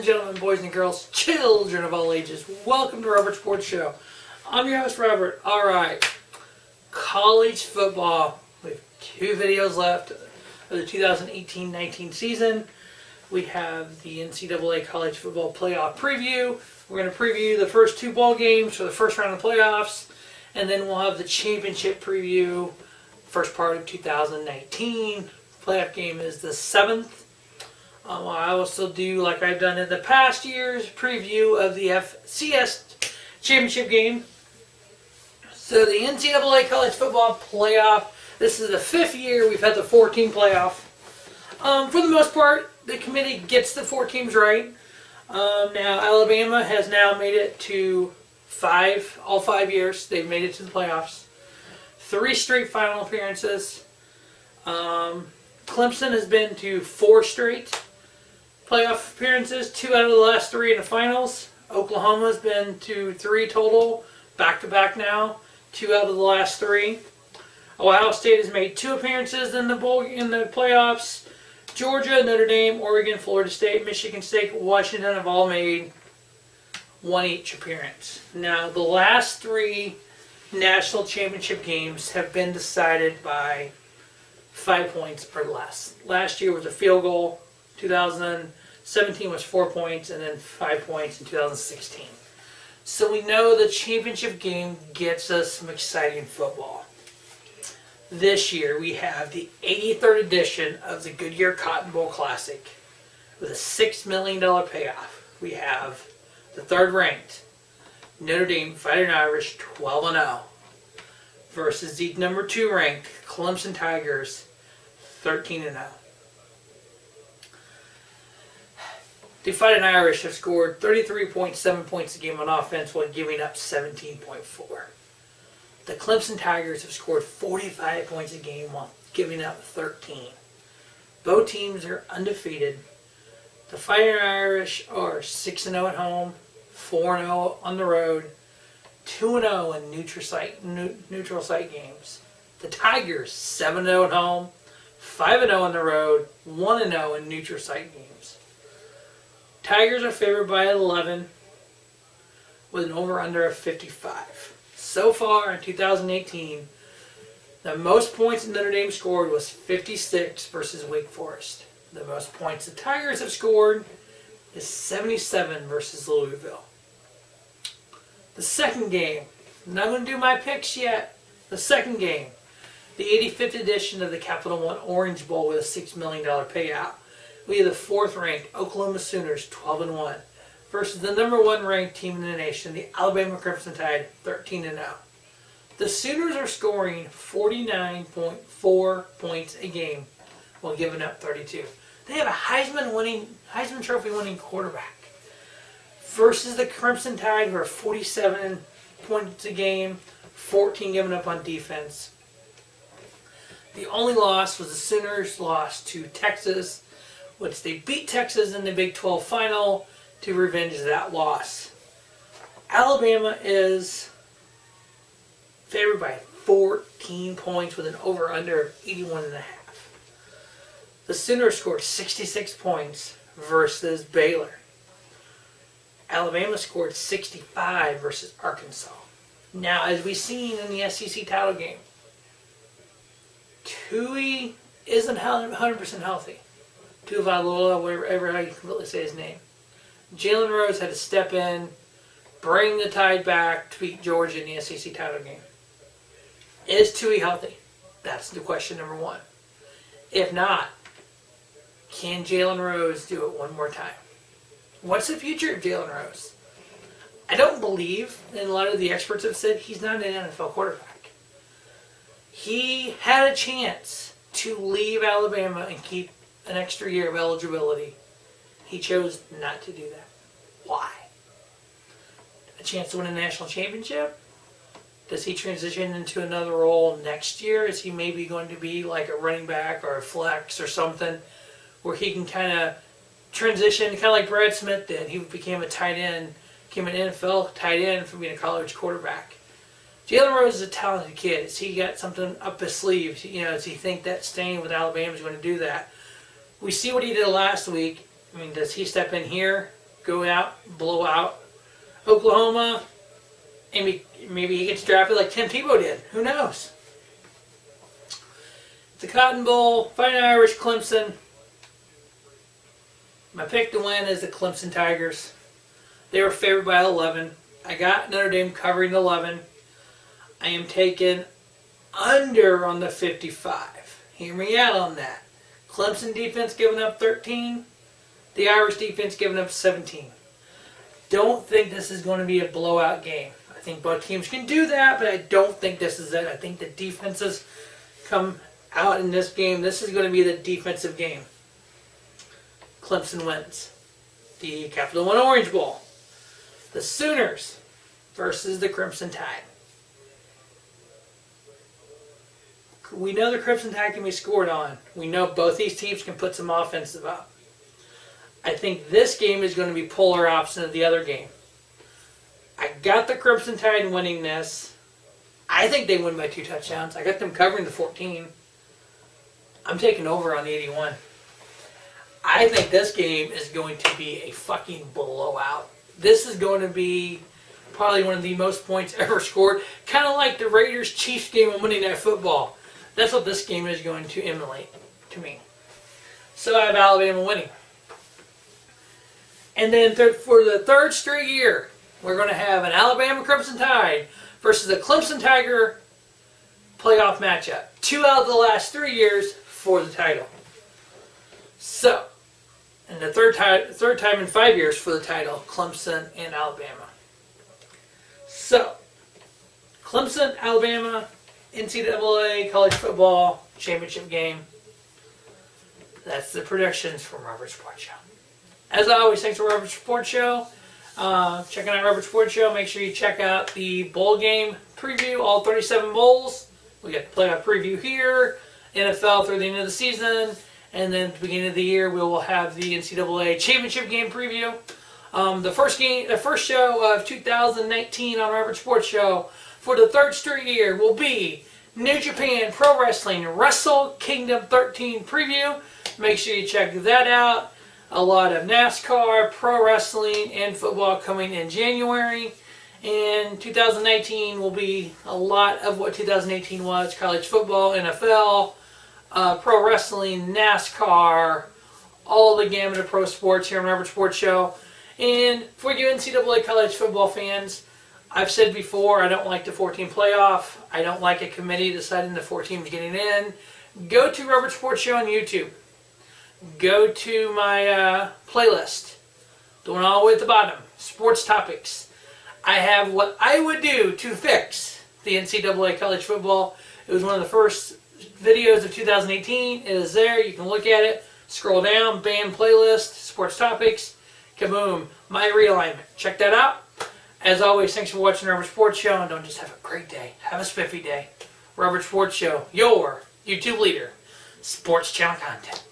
gentlemen, boys and girls, children of all ages, welcome to Robert Sports Show. I'm your host, Robert. Alright, college football. We have 2 videos left of the 2018-19 season. We have the NCAA college football playoff preview. We're going to preview the first 2 bowl games for the first round of playoffs, and then we'll have the championship preview, first part of 2019. Playoff game is the 7th. I will still do, like I've done in the past years, preview of the FCS championship game. So the NCAA college football playoff, this is the 5th year we've had the 4-team playoff. For the most part, the committee gets the 4 teams right. Now Alabama has now made it to all 5 years. They've made it to the playoffs. 3 straight final appearances. Clemson has been to 4 straight playoff appearances, 2 out of the last 3 in the finals. Oklahoma's been to 3 total, back-to-back now, 2 out of the last 3. Ohio State has made 2 appearances in the playoffs. Georgia, Notre Dame, Oregon, Florida State, Michigan State, Washington have all made 1 each appearance. Now, the last 3 national championship games have been decided by 5 points or less. Last year was a field goal. 2017 was 4 points, and then 5 points in 2016. So we know the championship game gets us some exciting football. This year we have the 83rd edition of the Goodyear Cotton Bowl Classic with a $6 million payoff. We have the 3rd ranked Notre Dame Fighting Irish 12-0 versus the number 2 ranked Clemson Tigers 13-0. The Fighting Irish have scored 33.7 points a game on offense while giving up 17.4. The Clemson Tigers have scored 45 points a game while giving up 13. Both teams are undefeated. The Fighting Irish are 6-0 at home, 4-0 on the road, 2-0 in neutral site games. The Tigers 7-0 at home, 5-0 on the road, 1-0 in neutral site games. Tigers are favored by 11 with an over-under of 55. So far in 2018, the most points Notre Dame scored was 56 versus Wake Forest. The most points the Tigers have scored is 77 versus Louisville. The second game, I'm not going to do my picks yet. The second game, the 85th edition of the Capital One Orange Bowl with a $6 million payout. We have the 4th ranked Oklahoma Sooners 12-1 versus the number 1 ranked team in the nation, the Alabama Crimson Tide 13-0. The Sooners are scoring 49.4 points a game while giving up 32. They have a Heisman Trophy winning quarterback versus the Crimson Tide, who are 47 points a game, 14 given up on defense. The only loss was the Sooners' loss to Texas, which they beat Texas in the Big 12 final to revenge that loss. Alabama is favored by 14 points with an over-under of 81.5. The Sooners scored 66 points versus Baylor. Alabama scored 65 versus Arkansas. Now, as we've seen in the SEC title game, Tui isn't 100% healthy. Tuivasa-Loa, whatever how you completely say his name. Jalen Rose had to step in, bring the Tide back to beat Georgia in the SEC title game. Is Tui healthy? That's the question number 1. If not, can Jalen Rose do it one more time? What's the future of Jalen Rose? I don't believe, and a lot of the experts have said, he's not an NFL quarterback. He had a chance to leave Alabama and keep an extra year of eligibility. He chose not to do that. Why? A chance to win a national championship? Does he transition into another role next year? Is he maybe going to be like a running back or a flex or something where he can kind of transition, kind of like Brad Smith did? He became a tight end, became an NFL tight end from being a college quarterback. Jalen Rose is a talented kid. Has he got something up his sleeve? Does he think that staying with Alabama is going to do that? We see what he did last week. I mean, does he step in here? go out, blow out Oklahoma, and maybe he gets drafted like Tim Tebow did. Who knows? The Cotton Bowl, Fighting Irish, Clemson. My pick to win is the Clemson Tigers. They were favored by 11. I got Notre Dame covering 11. I am taking under on the 55. Hear me out on that. Clemson defense giving up 13. The Irish defense giving up 17. Don't think this is going to be a blowout game. I think both teams can do that, but I don't think this is it. I think the defenses come out in this game. This is going to be the defensive game. Clemson wins. The Capital One Orange Bowl. The Sooners versus the Crimson Tide. We know the Crimson Tide can be scored on. We know both these teams can put some offensive up. I think this game is going to be polar opposite of the other game. I got the Crimson Tide winning this. I think they win by 2 touchdowns. I got them covering the 14. I'm taking over on the 81. I think this game is going to be a fucking blowout. This is going to be probably one of the most points ever scored. Kind of like the Raiders-Chiefs game on Monday Night Football. That's what this game is going to emulate to me. So I have Alabama winning. And then for the third straight year, we're going to have an Alabama Crimson Tide versus a Clemson Tiger playoff matchup. 2 out of the last 3 years for the title. So, and the third time in 5 years for the title, Clemson and Alabama. So, Clemson, Alabama, NCAA college football championship game. That's the predictions from Robert Sports Show. As always, thanks to Robert Sports Show. Checking out Robert Sports Show. Make sure you check out the bowl game preview, all 37 bowls. We got the playoff preview here, NFL through the end of the season, and then at the beginning of the year we will have the NCAA championship game preview. The first show of 2019 on Robert Sports Show for the third straight year will be New Japan Pro Wrestling Wrestle Kingdom 13 preview. Make sure you check that out. A lot of NASCAR, pro wrestling, and football coming in January. And 2019 will be a lot of what 2018 was. College football, NFL, pro wrestling, NASCAR, all the gamut of pro sports here on Robert Sports Show. And for you NCAA college football fans, I've said before, I don't like the 14 playoff. I don't like a committee deciding the 4 teams getting in. Go to Robert Sports Show on YouTube. Go to my playlist, the one all the way at the bottom, sports topics. I have what I would do to fix the NCAA college football. It was one of the first videos of 2018. It is there. You can look at it. Scroll down, bam, playlist, sports topics, kaboom, my realignment. Check that out. As always, thanks for watching Robert Sports Show, and don't just have a great day. Have a spiffy day. Robert Sports Show, your YouTube leader, sports channel content.